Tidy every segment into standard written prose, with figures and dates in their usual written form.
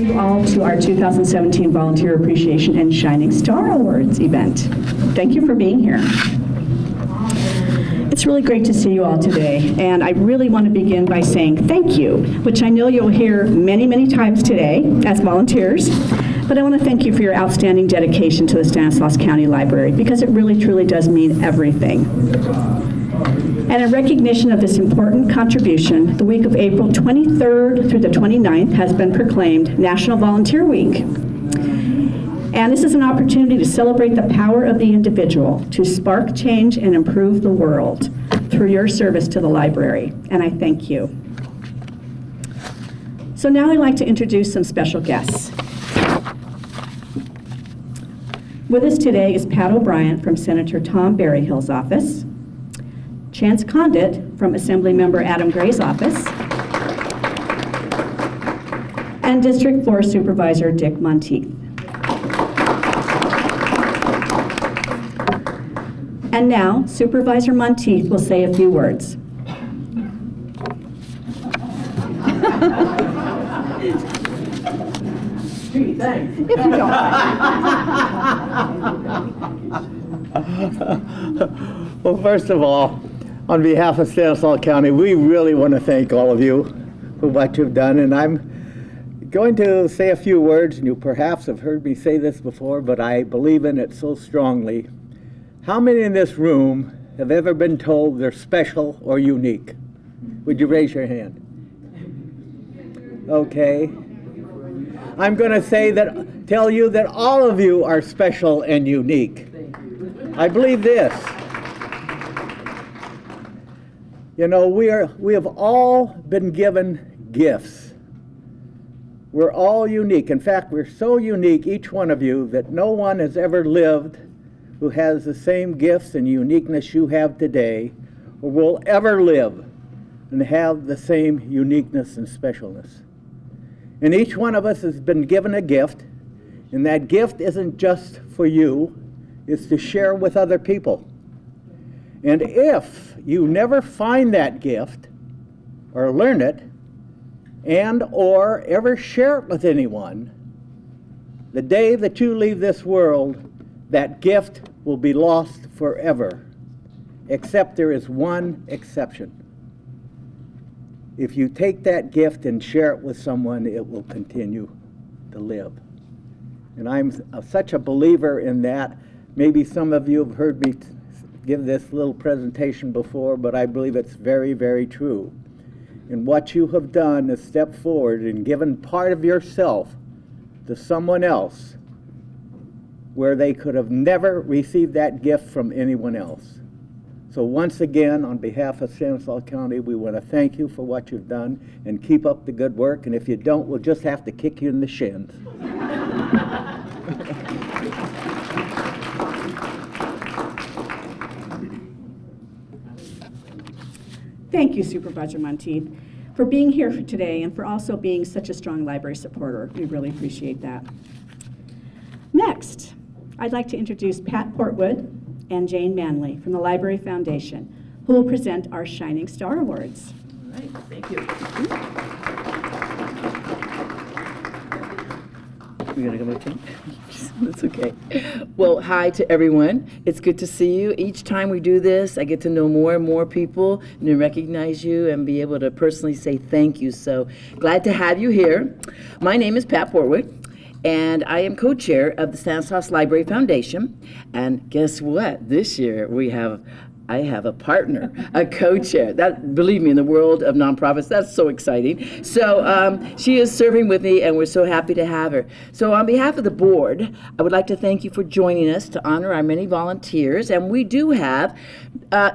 you all to our 2017 Volunteer Appreciation and Shining Star Awards event. Thank you for being here. It's really great to see you all today, and I really want to begin by saying thank you, which I know you'll hear many, many times today as volunteers, but I want to thank you for your outstanding dedication to the Stanislaus County Library, because it really, truly does mean everything. And in recognition of this important contribution, the week of April 23rd through the 29th has been proclaimed National Volunteer Week. And this is an opportunity to celebrate the power of the individual to spark change and improve the world through your service to the library, and I thank you. So now I'd like to introduce some special guests. With us today is Pat O'Brien from Senator Tom Berryhill's office, Chance Condit from Assemblymember Adam Gray's office, and District 4 Supervisor Dick Monteith. And now, Supervisor Monteith will say a few words. Gee, thanks. If you don't mind. Well, first of all, on behalf of Stanislaus County, we really want to thank all of you for what you've done, and I'm going to say a few words, and you perhaps have heard me say this before, but I believe in it so strongly. How many in this room have ever been told they're special or unique? Would you raise your hand? Okay. I'm going to tell you that all of you are special and unique. I believe this. You know, we have all been given gifts. We're all unique. In fact, we're so unique, each one of you, that no one has ever lived who has the same gifts and uniqueness you have today, or will ever live and have the same uniqueness and specialness. And each one of us has been given a gift, and that gift isn't just for you, it's to share with other people. And if you never find that gift, or learn it, and or ever share it with anyone, the day that you leave this world, that gift will be lost forever, except there is one exception. If you take that gift and share it with someone, it will continue to live. And I'm such a believer in that. Maybe some of you have heard me give this little presentation before, but I believe it's very, very true. And what you have done is step forward and given part of yourself to someone else, where they could have never received that gift from anyone else. So once again, on behalf of Stanislaus County, we want to thank you for what you've done, and keep up the good work, and if you don't, we'll just have to kick you in the shins. Thank you, Supervisor Monteith, for being here today and for also being such a strong library supporter. We really appreciate that. Next, I'd like to introduce Pat Portwood and Jane Manley from the Library Foundation, who will present our Shining Star Awards. All right, thank you. You're going to go with That's okay. Well, hi to everyone. It's good to see you. Each time we do this, I get to know more and more people and to recognize you and be able to personally say thank you. So glad to have you here. My name is Pat Portwood, and I am co-chair of the Stanislaus Library Foundation. And guess what? This year I have a partner, a co-chair. That, believe me, in the world of nonprofits, that's so exciting. So she is serving with me, and we're so happy to have her. So on behalf of the board, I would like to thank you for joining us to honor our many volunteers. And we do have,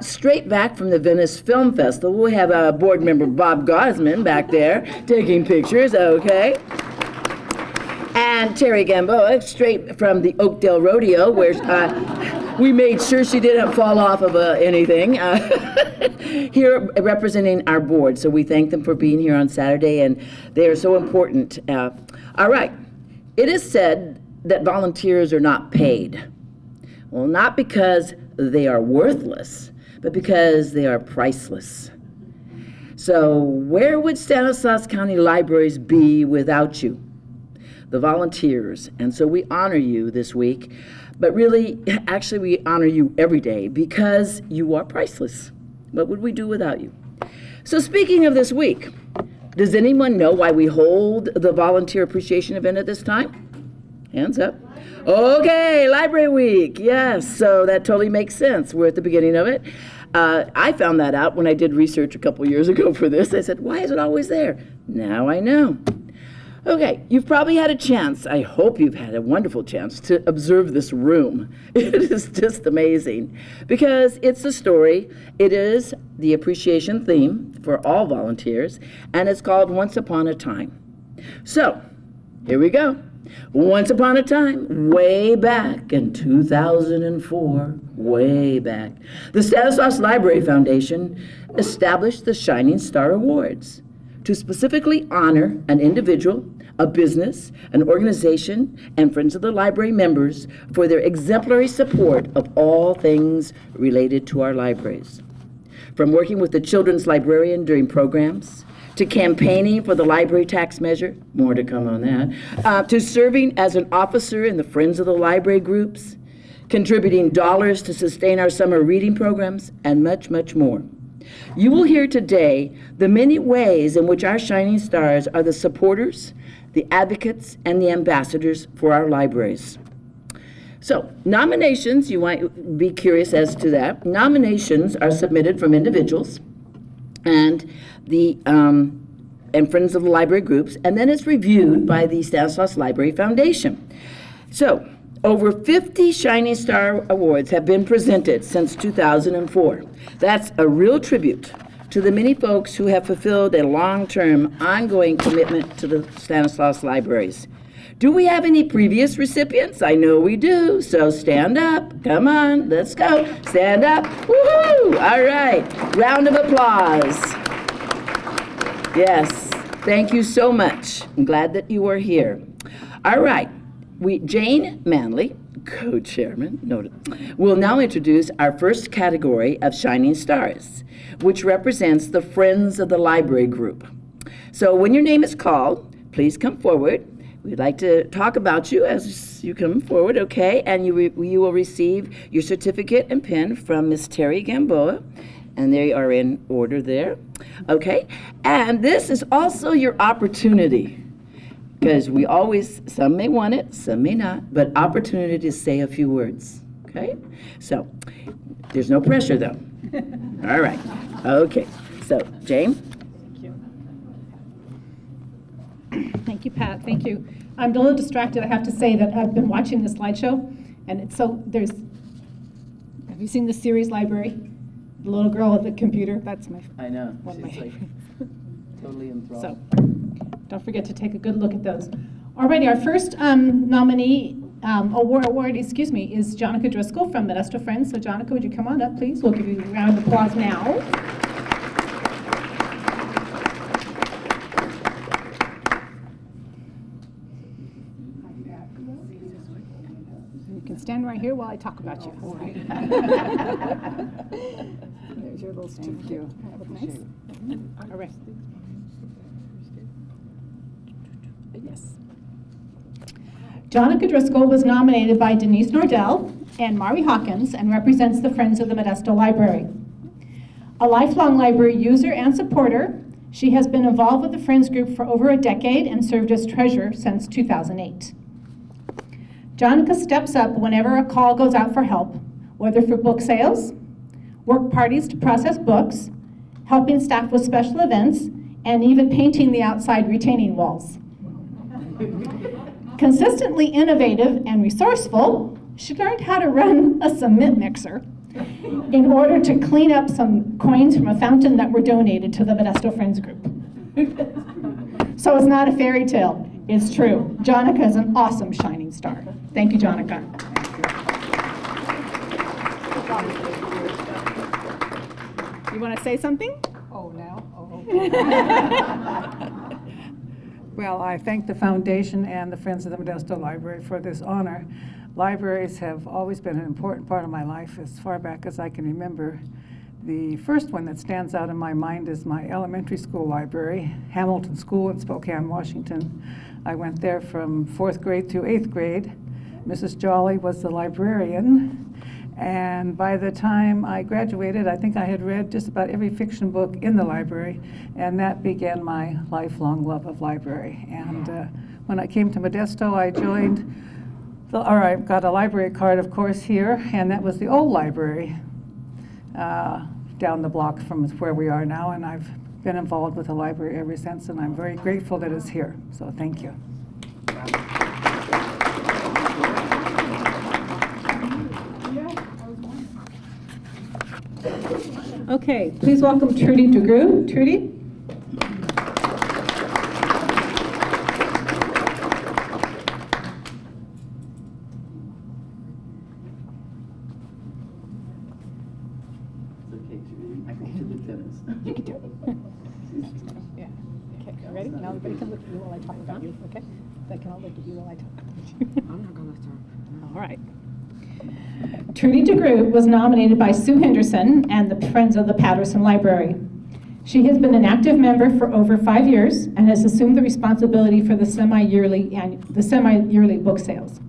straight back from the Venice Film Festival, we have board member Bob Gosman back there taking pictures, okay? And Terry Gamboa, straight from the Oakdale Rodeo, where we made sure she didn't fall off of anything, here representing our board. So we thank them for being here on Saturday, and they are so important. All right, it is said that volunteers are not paid. Well, not because they are worthless, but because they are priceless. So where would Stanislaus County Libraries be without you? the volunteers. And so we honor you this week, but really, actually, we honor you every day because you are priceless. What would we do without you? So speaking of this week, does anyone know why we hold the Volunteer Appreciation event at this time? Hands up. Okay, Library Week. Yes, so that totally makes sense. We're at the beginning of it. I found that out when I did research a couple years ago for this. I said, why is it always there? Now I know. Okay, you've probably had a chance, I hope you've had a wonderful chance, to observe this room. It is just amazing because it's a story. It is the appreciation theme for all volunteers, and it's called Once Upon a Time. So, here we go. Once upon a time, way back in 2004, way back, the Stanislaus Library Foundation established the Shining Star Awards to specifically honor an individual, a business, an organization, and Friends of the Library members for their exemplary support of all things related to our libraries. From working with the children's librarian during programs, to campaigning for the library tax measure, more to come on that, to serving as an officer in the Friends of the Library groups, contributing dollars to sustain our summer reading programs, and much, much more. You will hear today the many ways in which our shining stars are the supporters, the advocates, and the ambassadors for our libraries. So, nominations, you might be curious as to that. Nominations are submitted from individuals and Friends of the Library groups, and then it's reviewed by the Stanislaus Library Foundation. So, over 50 Shining Star Awards have been presented since 2004. That's a real tribute to the many folks who have fulfilled a long-term, ongoing commitment to the Stanislaus Libraries. Do we have any previous recipients? I know we do, so stand up. Come on, let's go. Stand up. Woohoo! All right, round of applause. Yes, thank you so much. I'm glad that you are here. All right, Jane Manley, co-chairman, noted, will now introduce our first category of Shining Stars, which represents the Friends of the Library group. So when your name is called, please come forward. We'd like to talk about you as you come forward, okay? And you will receive your certificate and pin from Miss Terry Gamboa, and they are in order there, okay? And this is also your opportunity, because we always, some may want it, some may not, but opportunity to say a few words, okay? So, there's no pressure though. All right, okay. So, Jane? Thank you, Pat. Thank you. I'm a little distracted. I have to say that I've been watching the slideshow, and it's so there's. Have you seen the series Library? The little girl at the computer. That's my. I know. One of my favorites. Totally enthralled. So, don't forget to take a good look at those. Alrighty, our first nominee award, excuse me, is Jonaca Driscoll from Modesto Friends. So, Jonaca, would you come on up, please? We'll give you a round of applause now. Stand right here while I talk about you. There's your little certificate. That look nice? All right. Yes. Jonaca Driscoll was nominated by Denise Nordell and Mari Hawkins and represents the Friends of the Modesto Library. A lifelong library user and supporter, she has been involved with the Friends group for over a decade and served as treasurer since 2008. Jonaca steps up whenever a call goes out for help, whether for book sales, work parties to process books, helping staff with special events, and even painting the outside retaining walls. Consistently innovative and resourceful, she learned how to run a cement mixer in order to clean up some coins from a fountain that were donated to the Modesto Friends group. So it's not a fairy tale. It's true. Jonaca is an awesome shining star. Thank you, Jonaca. You want to say something? Oh, now? Oh, okay. Well, I thank the foundation and the Friends of the Modesto Library for this honor. Libraries have always been an important part of my life as far back as I can remember. The first one that stands out in my mind is my elementary school library, Hamilton School in Spokane, Washington. I went there from 4th grade through 8th grade. Mrs. Jolly was the librarian, and by the time I graduated, I think I had read just about every fiction book in the library, and that began my lifelong love of library. And when I came to Modesto, I got a library card, of course, here, and that was the old library down the block from where we are now, and I've been involved with the library ever since, and I'm very grateful that it's here, so thank you. Okay, please welcome Trudie DeGroot. Trudie? Yeah. Okay, ready? Now everybody can look at you while I talk about you, okay? They can all look at you while I talk about you. I'm not going to start. All right. Trudie DeGroot was nominated by Sue Henderson and the Friends of the Patterson Library. She has been an active member for over 5 years and has assumed the responsibility for the semi-yearly book sales.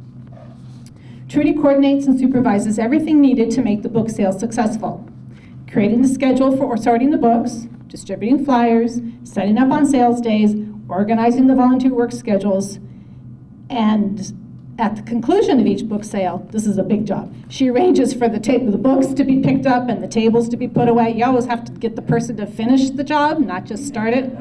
Trudie coordinates and supervises everything needed to make the book sales successful, creating the schedule for sorting the books, distributing flyers, setting up on sales days, organizing the volunteer work schedules, and at the conclusion of each book sale, this is a big job, she arranges for the books to be picked up and the tables to be put away. You always have to get the person to finish the job, not just start it.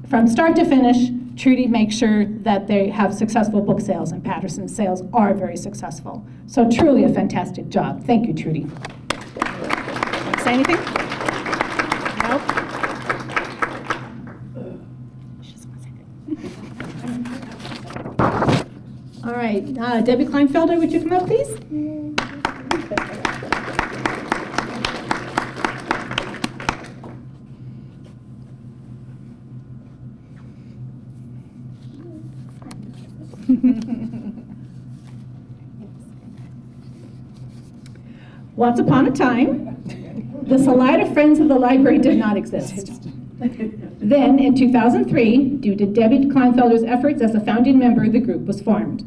From start to finish, Trudie makes sure that they have successful book sales, and Patterson's sales are very successful. So truly a fantastic job. Thank you, Trudie. Say anything? Nope. All right, Debbie Kleinfelder, would you come up, please? Once upon a time, the Salida Friends of the Library did not exist. Then, in 2003, due to Debbie Kleinfelder's efforts as a founding member, the group was formed.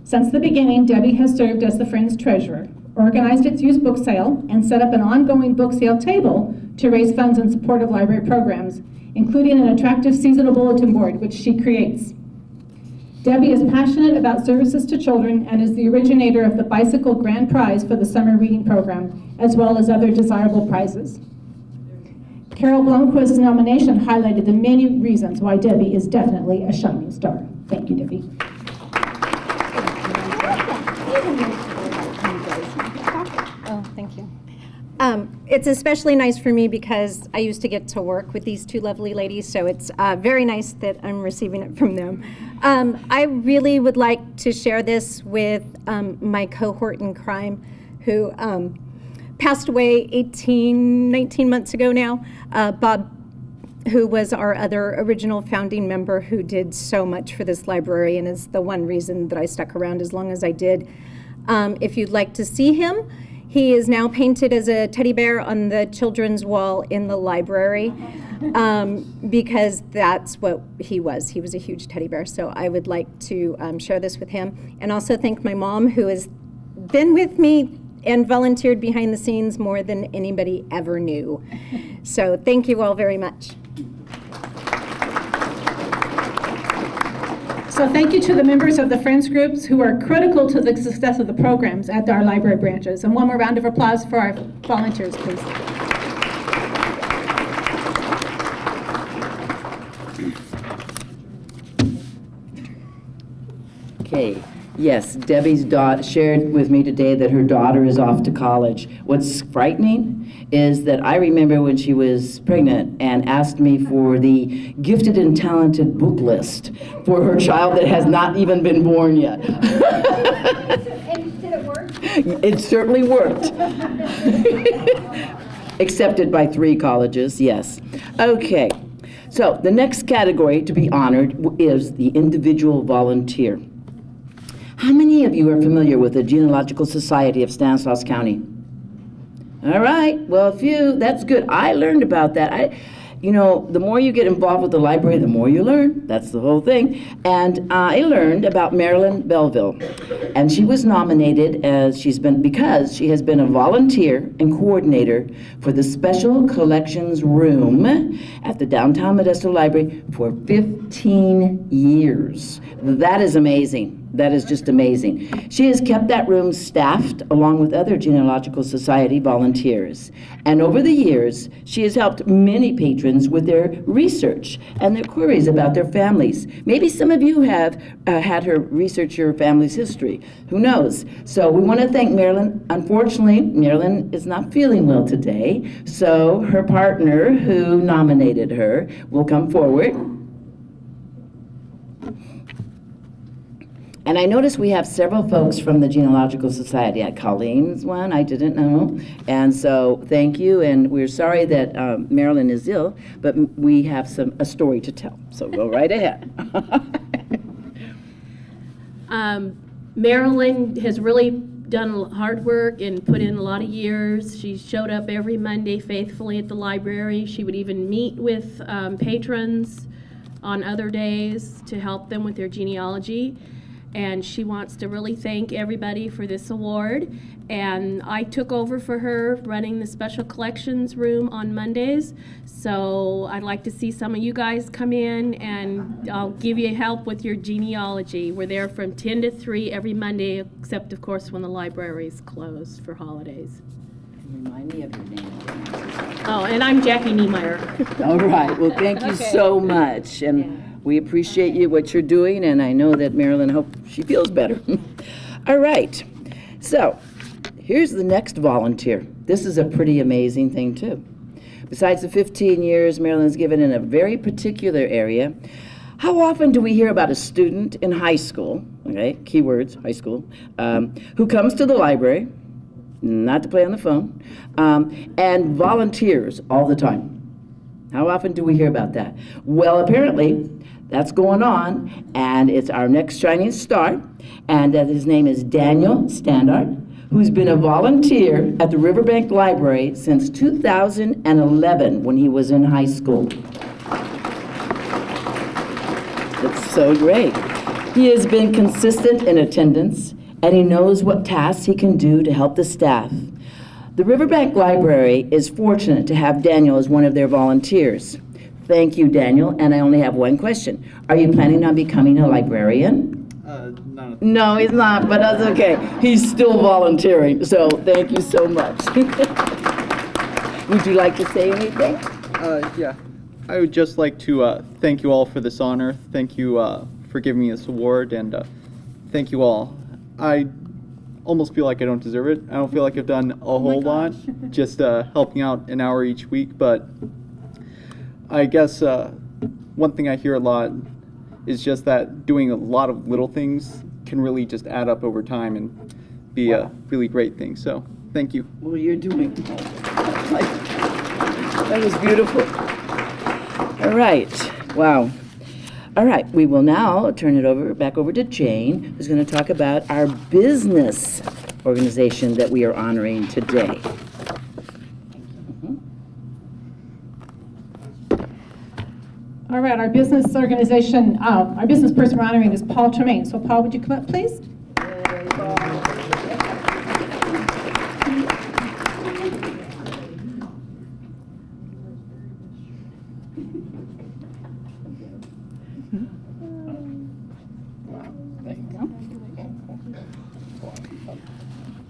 Since the beginning, Debbie has served as the Friends treasurer, organized its used book sale, and set up an ongoing book sale table to raise funds in support of library programs, including an attractive seasonal bulletin board, which she creates. Debbie is passionate about services to children and is the originator of the Bicycle Grand Prize for the summer reading program, as well as other desirable prizes. Carol Blomquist's nomination highlighted the many reasons why Debbie is definitely a shining star. Thank you, Debbie. Oh, thank you. It's especially nice for me because I used to get to work with these two lovely ladies, so it's very nice that I'm receiving it from them. I really would like to share this with my cohort in crime who passed away 19 months ago now. Bob, who was our other original founding member who did so much for this library and is the one reason that I stuck around as long as I did. If you'd like to see him, he is now painted as a teddy bear on the children's wall in the library because that's what he was. He was a huge teddy bear. So I would like to share this with him and also thank my mom who has been with me and volunteered behind the scenes more than anybody ever knew. So thank you all very much. So thank you to the members of the Friends groups who are critical to the success of the programs at our library branches. And one more round of applause for our volunteers, please. Okay, yes, Debbie's daughter shared with me today that her daughter is off to college. What's frightening is that I remember when she was pregnant and asked me for the gifted and talented book list for her child that has not even been born yet. And did it work? It certainly worked. Accepted by 3 colleges, yes. Okay, so the next category to be honored is the individual volunteer. How many of you are familiar with the Genealogical Society of Stanislaus County? All right, well, that's good. I learned about that. You know, the more you get involved with the library, the more you learn. That's the whole thing. And I learned about Marilyn Belleville. And she was nominated because she has been a volunteer and coordinator for the Special Collections Room at the Downtown Modesto Library for 15 years. That is amazing. That is just amazing. She has kept that room staffed along with other Genealogical Society volunteers. And over the years, she has helped many patrons with their research and their queries about their families. Maybe some of you have had her research your family's history. Who knows? So we want to thank Marilyn. Unfortunately, Marilyn is not feeling well today, so her partner who nominated her will come forward. And I noticed we have several folks from the Genealogical Society. Colleen's one, I didn't know. And so thank you, and we're sorry that Marilyn is ill, but we have a story to tell. So go right ahead. Marilyn has really done hard work and put in a lot of years. She showed up every Monday faithfully at the library. She would even meet with patrons on other days to help them with their genealogy. And she wants to really thank everybody for this award. And I took over for her running the Special Collections Room on Mondays. So I'd like to see some of you guys come in, and I'll give you help with your genealogy. We're there from 10 to 3 every Monday, except of course when the library is closed for holidays. Remind me of your name. Oh, and I'm Jackie Niemeyer. All right, well, thank you so much. And we appreciate what you're doing, and I know that Marilyn, hope she feels better. All right, so here's the next volunteer. This is a pretty amazing thing, too. Besides the 15 years Marilyn's given in a very particular area, how often do we hear about a student in high school, okay, keywords, high school, who comes to the library, not to play on the phone, and volunteers all the time? How often do we hear about that? Well, apparently, that's going on, and it's our next shining star, and his name is Daniel Standart, who's been a volunteer at the Riverbank Library since 2011 when he was in high school. That's so great. He has been consistent in attendance, and he knows what tasks he can do to help the staff. The Riverbank Library is fortunate to have Daniel as one of their volunteers. Thank you, Daniel, and I only have one question. Are you planning on becoming a librarian? No, he's not, but that's okay. He's still volunteering, so thank you so much. Would you like to say anything? Yeah. I would just like to thank you all for this honor. Thank you for giving me this award, and thank you all. I almost feel like I don't deserve it. I don't feel like I've done a whole lot, just helping out an hour each week, but I guess one thing I hear a lot is just that doing a lot of little things can really just add up over time and be a really great thing. So, thank you. Well, you're doing that was beautiful. All right. Wow. All right. We will now turn it back over to Jane, who's going to talk about our business organization that we are honoring today. All right, our business organization, our business person we're honoring is Paul Tremayne. So Paul, would you come up, please?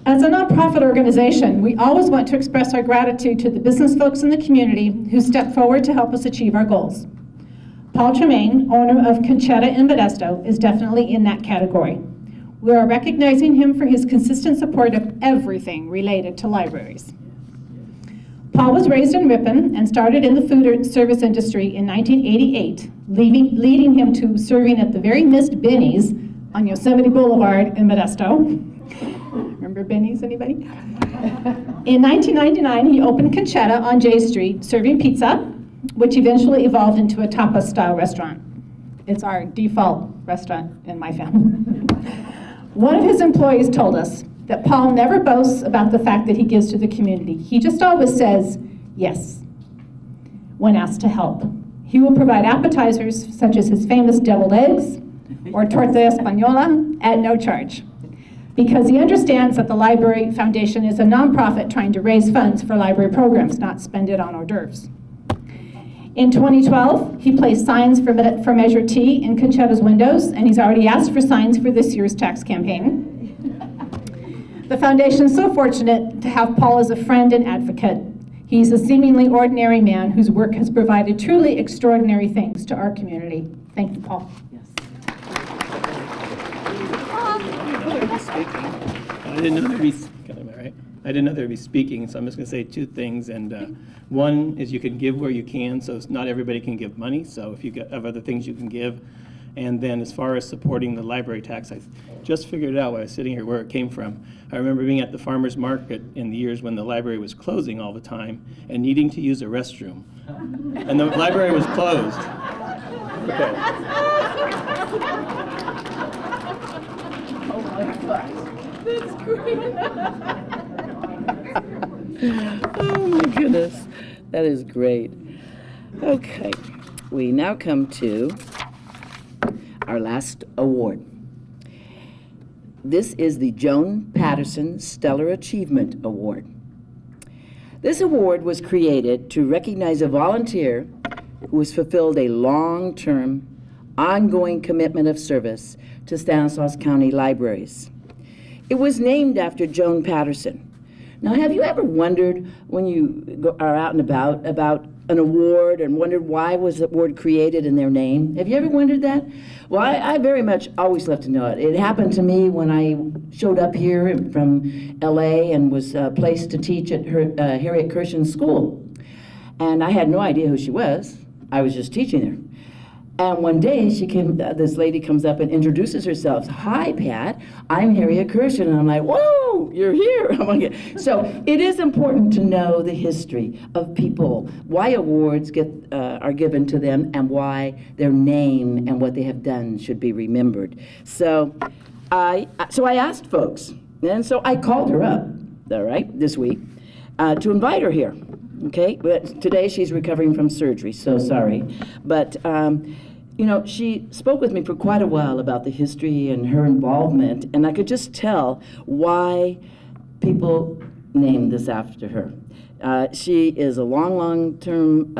As a nonprofit organization, we always want to express our gratitude to the business folks in the community who step forward to help us achieve our goals. Paul Tremayne, owner of Concetta in Modesto, is definitely in that category. We are recognizing him for his consistent support of everything related to libraries. Paul was raised in Ripon and started in the food service industry in 1988, leading him to serving at the very missed Benny's on Yosemite Boulevard in Modesto. Remember Benny's, anybody? In 1999, he opened Concetta on J Street, serving pizza, which eventually evolved into a tapas-style restaurant. It's our default restaurant in my family. One of his employees told us, that Paul never boasts about the fact that he gives to the community. He just always says yes when asked to help. He will provide appetizers such as his famous deviled eggs or tortilla española at no charge, because he understands that the Library Foundation is a nonprofit trying to raise funds for library programs, not spend it on hors d'oeuvres. In 2012, he placed signs for Measure T in Concetta's windows, and he's already asked for signs for this year's tax campaign. The foundation is so fortunate to have Paul as a friend and advocate. He's a seemingly ordinary man whose work has provided truly extraordinary things to our community. Thank you, Paul. I didn't know there'd be speaking, so I'm just going to say two things. And one is you can give where you can, so not everybody can give money. So if you have other things you can give. And then as far as supporting the library tax, I just figured it out while I was sitting here where it came from. I remember being at the farmer's market in the years when the library was closing all the time and needing to use a restroom. And the library was closed. Okay. Oh my gosh, that's great. Oh my goodness, that is great. Okay, we now come to our last award. This is the Joan Patterson Stellar Achievement Award. This award was created to recognize a volunteer who has fulfilled a long-term, ongoing commitment of service to Stanislaus County Libraries. It was named after Joan Patterson. Now, have you ever wondered when you are out and about an award and wondered why was the award created in their name? Have you ever wondered that? Well, I very much always love to know it. It happened to me when I showed up here from LA and was placed to teach at Harriet Kirshen's school. And I had no idea who she was. I was just teaching her. And one day this lady comes up and introduces herself. Hi, Pat, I'm Harriet Kirshen. And I'm like, whoa, you're here. So it is important to know the history of people, why awards are given to them, and why their name and what they have done should be remembered. So I asked folks, and so I called her up, all right, this week, to invite her here. Okay, but today she's recovering from surgery, so sorry. But, you know, she spoke with me for quite a while about the history and her involvement, and I could just tell why people named this after her. She is a long-term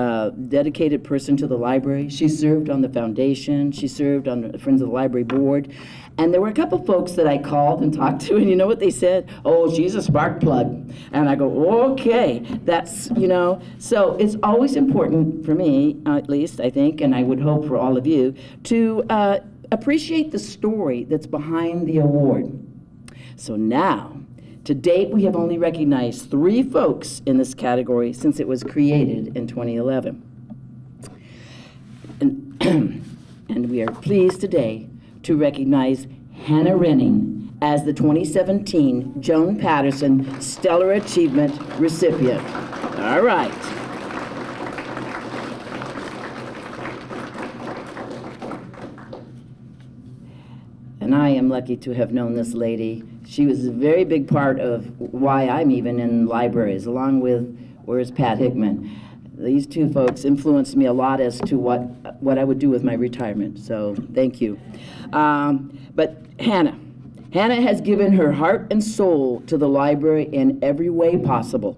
dedicated person to the library. She served on the foundation. She served on the Friends of the Library Board. And there were a couple folks that I called and talked to, and you know what they said? Oh, she's a spark plug. And I go, okay, that's, you know. So it's always important for me, at least, I think, and I would hope for all of you, to appreciate the story that's behind the award. So now, to date, we have only recognized 3 folks in this category since it was created in 2011. And we are pleased today to recognize Hanna Renning as the 2017 Joan Patterson Stellar Achievement recipient. All right. And I am lucky to have known this lady. She was a very big part of why I'm even in libraries, along with, where's Pat Hickman? These 2 folks influenced me a lot as to what I would do with my retirement, so thank you. But Hanna has given her heart and soul to the library in every way possible.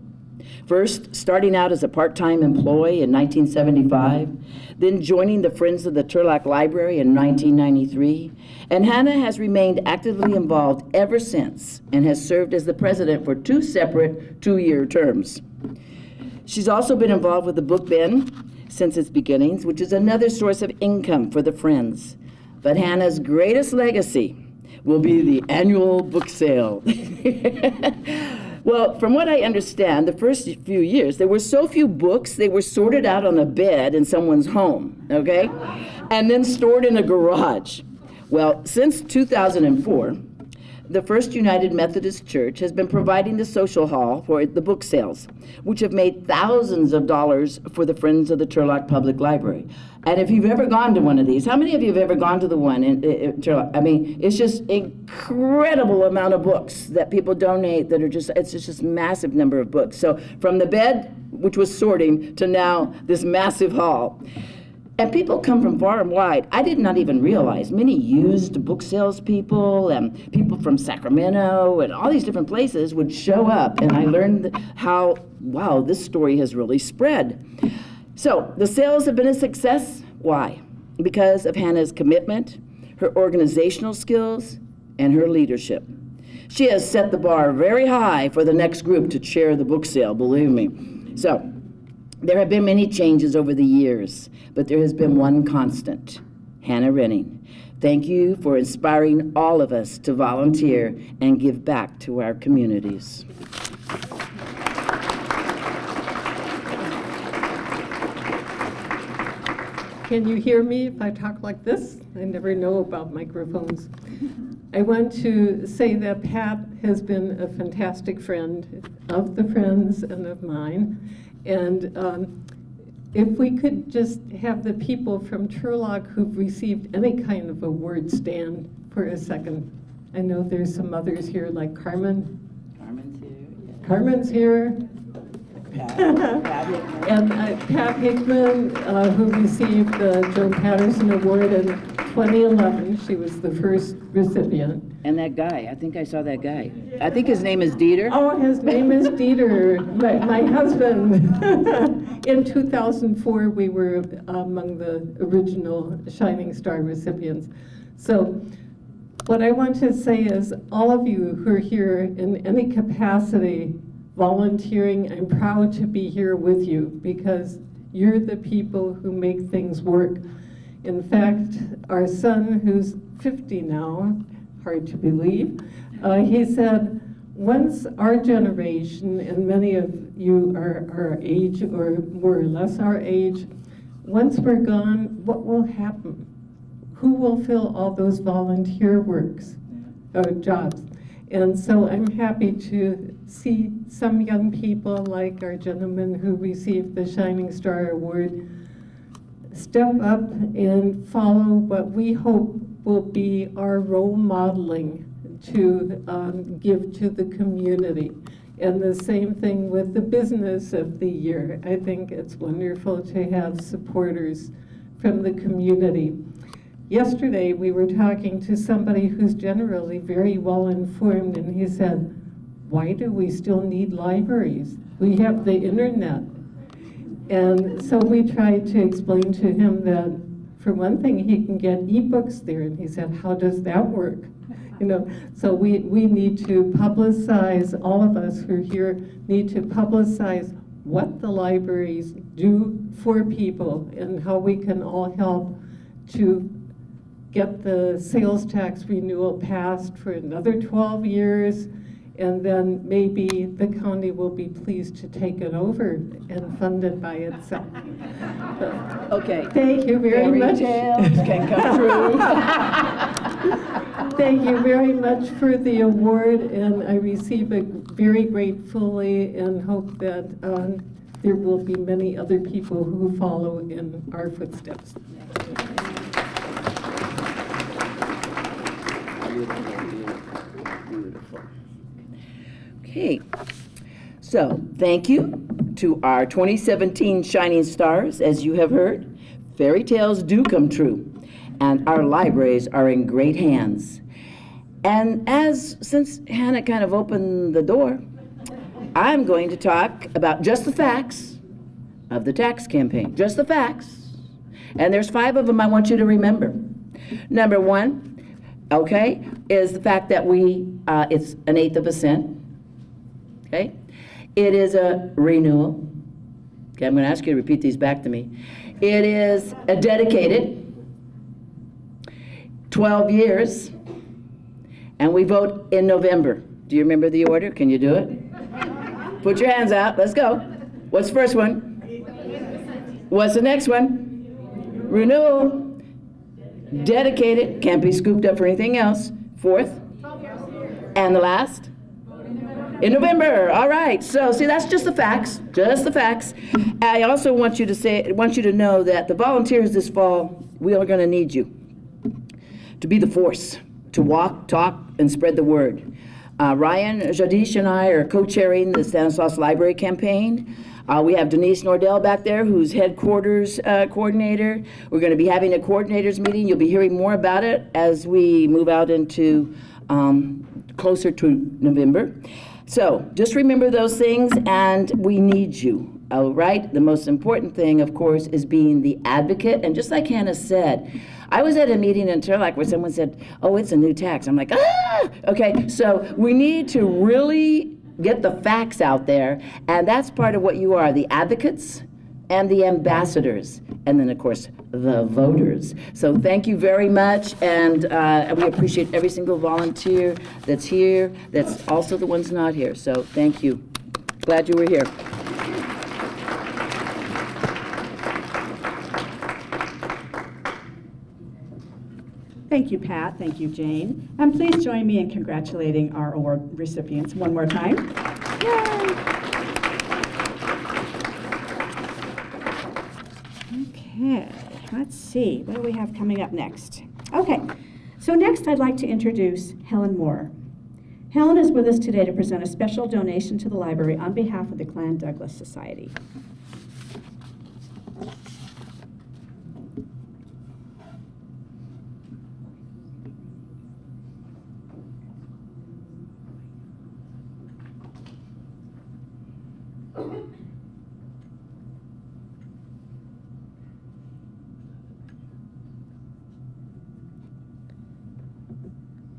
First, starting out as a part-time employee in 1975, then joining the Friends of the Turlock Library in 1993, and Hanna has remained actively involved ever since and has served as the president for 2 separate 2-year terms. She's also been involved with the Book Bin since its beginnings, which is another source of income for the Friends. But Hanna's greatest legacy will be the annual book sale. Well, from what I understand, the first few years, there were so few books, they were sorted out on a bed in someone's home, okay? And then stored in a garage. Well, since 2004, the First United Methodist Church has been providing the social hall for the book sales, which have made thousands of dollars for the Friends of the Turlock Public Library. And if you've ever gone to one of these, how many of you have ever gone to the one in Turlock? I mean, it's just incredible amount of books that people donate that are just, it's just massive number of books. So from the bed, which was sorting, to now this massive hall. And people come from far and wide. I did not even realize many used book salespeople and people from Sacramento and all these different places would show up, and I learned how, wow, this story has really spread. So the sales have been a success. Why? Because of Hanna's commitment, her organizational skills, and her leadership. She has set the bar very high for the next group to chair the book sale, believe me. So there have been many changes over the years, but there has been one constant: Hanna Renning. Thank you for inspiring all of us to volunteer and give back to our communities. Can you hear me if I talk like this? I never know about microphones. I want to say that Pat has been a fantastic friend of the Friends and of mine. And if we could just have the people from Turlock who've received any kind of award stand for a second. I know there's some others here, like Carmen. Carmen's here. Yeah. Carmen's here. And Pat Hickman, who received the Joan Patterson Award in 2011. She was the first recipient. And that guy, I think I saw that guy. I think his name is Dieter. Oh, his name is Dieter, my husband. In 2004, we were among the original Shining Star recipients. So what I want to say is, all of you who are here in any capacity volunteering, I'm proud to be here with you, because you're the people who make things work. In fact, our son, who's 50 now, hard to believe, he said, once our generation, and many of you are our age or more or less our age, once we're gone, what will happen? Who will fill all those volunteer jobs? And so I'm happy to see some young people, like our gentleman who received the Shining Star Award, step up and follow what we hope will be our role modeling to give to the community. And the same thing with the Business of the Year. I think it's wonderful to have supporters from the community. Yesterday, we were talking to somebody who's generally very well informed, and he said, why do we still need libraries? We have the internet. And so we tried to explain to him that, for one thing, he can get ebooks there. And he said, how does that work? You know, so we need to publicize, all of us who are here need to publicize what the libraries do for people and how we can all help to get the sales tax renewal passed for another 12 years, and then maybe the county will be pleased to take it over and fund it by itself. So, Okay. thank you very much. Fairy tales can come true. Thank you very much for the award, and I receive it very gratefully and hope that there will be many other people who follow in our footsteps. Beautiful. Okay, so thank you to our 2017 Shining Stars. As you have heard, fairy tales do come true, and our libraries are in great hands. And since Hanna kind of opened the door, I'm going to talk about just the facts of the tax campaign. Just the facts. And there's 5 of them I want you to remember. Number 1, okay, is the fact that it's an 1/8 of a cent. Okay? It is a renewal. Okay, I'm going to ask you to repeat these back to me. It is a dedicated 12 years, and we vote in November. Do you remember the order? Can you do it? Put your hands out. Let's go. What's the first one? What's the next one? Renewal. Dedicated. Can't be scooped up for anything else. 4th? And the last? In November. All right. So see, that's just the facts. Just the facts. I also want you to know that the volunteers this fall, we are going to need you to be the force, to walk, talk, and spread the word. Ryan Jadish and I are co-chairing the Stanislaus Library campaign. We have Denise Nordell back there, who's headquarters coordinator. We're going to be having a coordinators meeting. You'll be hearing more about it as we move out into closer to November. So just remember those things, and we need you, all right? The most important thing, of course, is being the advocate. And just like Hanna said, I was at a meeting in Turlock where someone said, oh, it's a new tax. I'm like, ah! Okay, so we need to really get the facts out there, and that's part of what you are, the advocates and the ambassadors, and then, of course, the voters. So thank you very much, and we appreciate every single volunteer that's here, that's also the ones not here. So thank you. Glad you were here. Thank you, Pat. Thank you, Jane. And please join me in congratulating our award recipients one more time. Yay! Okay, let's see. What do we have coming up next? Okay, so next I'd like to introduce Helen Moore. Helen is with us today to present a special donation to the library on behalf of the Clan Douglas Society.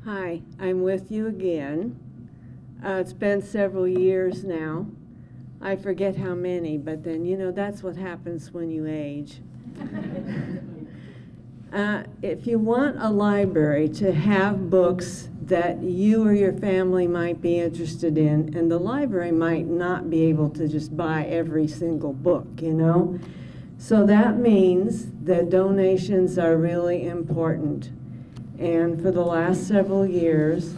Hi, I'm with you again. It's been several years now. I forget how many, but then, you know, that's what happens when you age. If you want a library to have books that you or your family might be interested in, and the library might not be able to just buy every single book, you know? So that means that donations are really important. And for the last several years,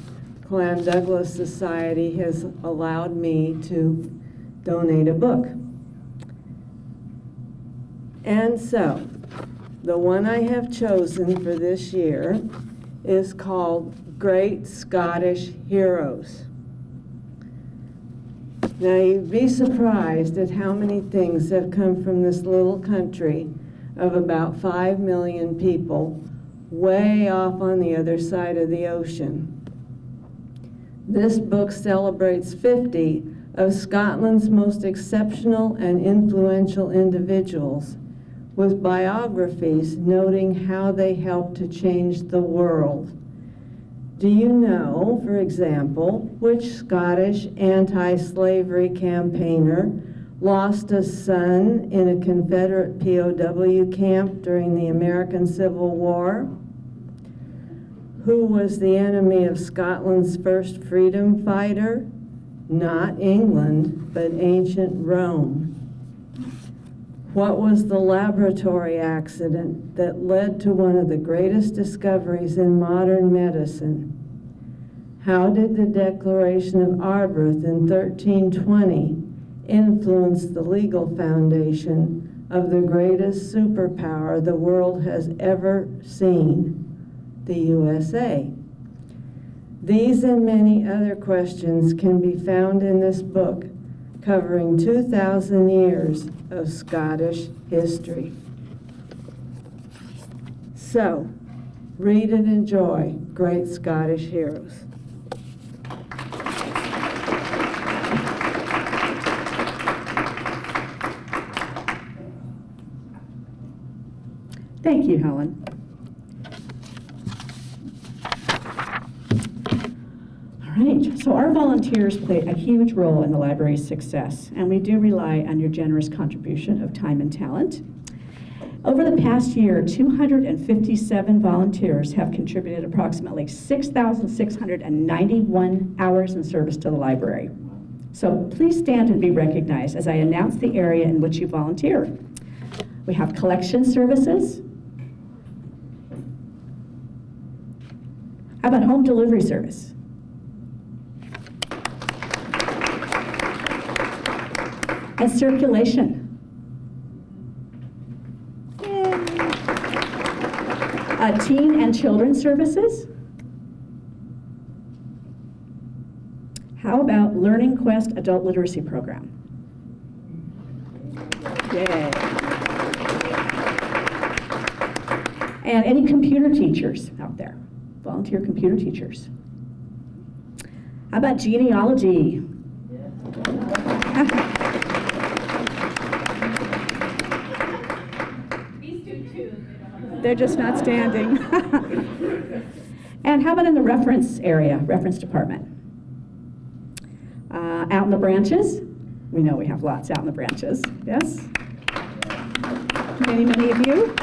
Clan Douglas Society has allowed me to donate a book. And so, the one I have chosen for this year is called Great Scottish Heroes. Now, you'd be surprised at how many things have come from this little country of about 5 million people way off on the other side of the ocean. This book celebrates 50 of Scotland's most exceptional and influential individuals, with biographies noting how they helped to change the world. Do you know, for example, which Scottish anti-slavery campaigner lost a son in a Confederate POW camp during the American Civil War? Who was the enemy of Scotland's first freedom fighter? Not England, but ancient Rome. What was the laboratory accident that led to one of the greatest discoveries in modern medicine? How did the Declaration of Arbroath in 1320 influence the legal foundation of the greatest superpower the world has ever seen? The USA. These and many other questions can be found in this book, covering 2,000 years of Scottish history. So, read and enjoy Great Scottish Heroes. Thank you, Helen. All right, so our volunteers play a huge role in the library's success, and we do rely on your generous contribution of time and talent. Over the past year, 257 volunteers have contributed approximately 6,691 hours in service to the library. So please stand and be recognized as I announce the area in which you volunteer. We have collection services. How about home delivery service? and circulation. Teen and children's services. How about Learning Quest Adult Literacy Program? Yay. And any computer teachers out there? Volunteer computer teachers. How about genealogy? They're just not standing. And how about in the reference area, reference department? Out in the branches? We know we have lots out in the branches, yes? Many, many of you.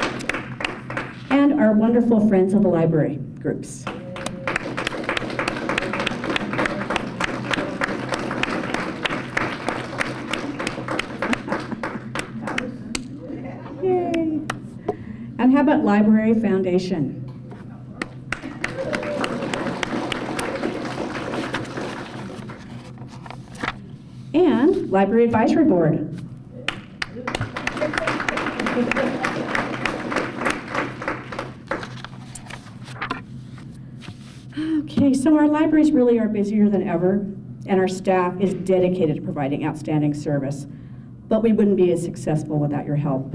And our wonderful Friends of the Library groups. Yay. And how about Library Foundation? And Library Advisory Board. Okay, so our libraries really are busier than ever, and our staff is dedicated to providing outstanding service, but we wouldn't be as successful without your help.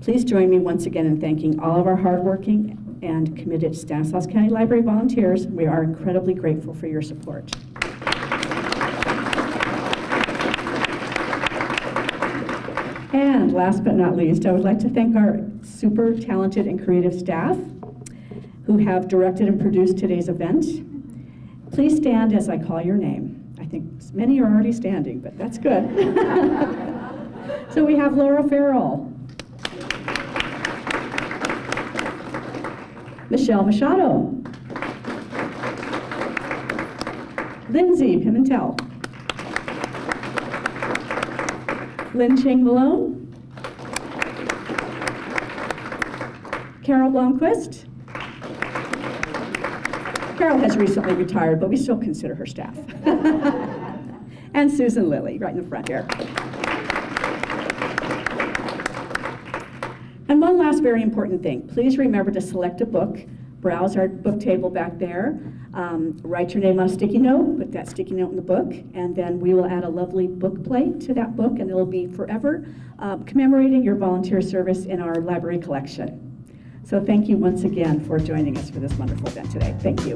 Please join me once again in thanking all of our hardworking and committed Stanislaus County Library volunteers. We are incredibly grateful for your support. And last but not least, I would like to thank our super talented and creative staff who have directed and produced today's event. Please stand as I call your name. I think many are already standing, but that's good. So we have Laura Farrell, Michelle Machado, Lindsay Pimentel, Lynn Ching Malone, Carol Blomquist. Carol has recently retired, but we still consider her staff. And Susan Lilly, right in the front here. And one last very important thing. Please remember to select a book, browse our book table back there, write your name on a sticky note, put that sticky note in the book, and then we will add a lovely book plate to that book, and it'll be forever commemorating your volunteer service in our library collection. So thank you once again for joining us for this wonderful event today. Thank you.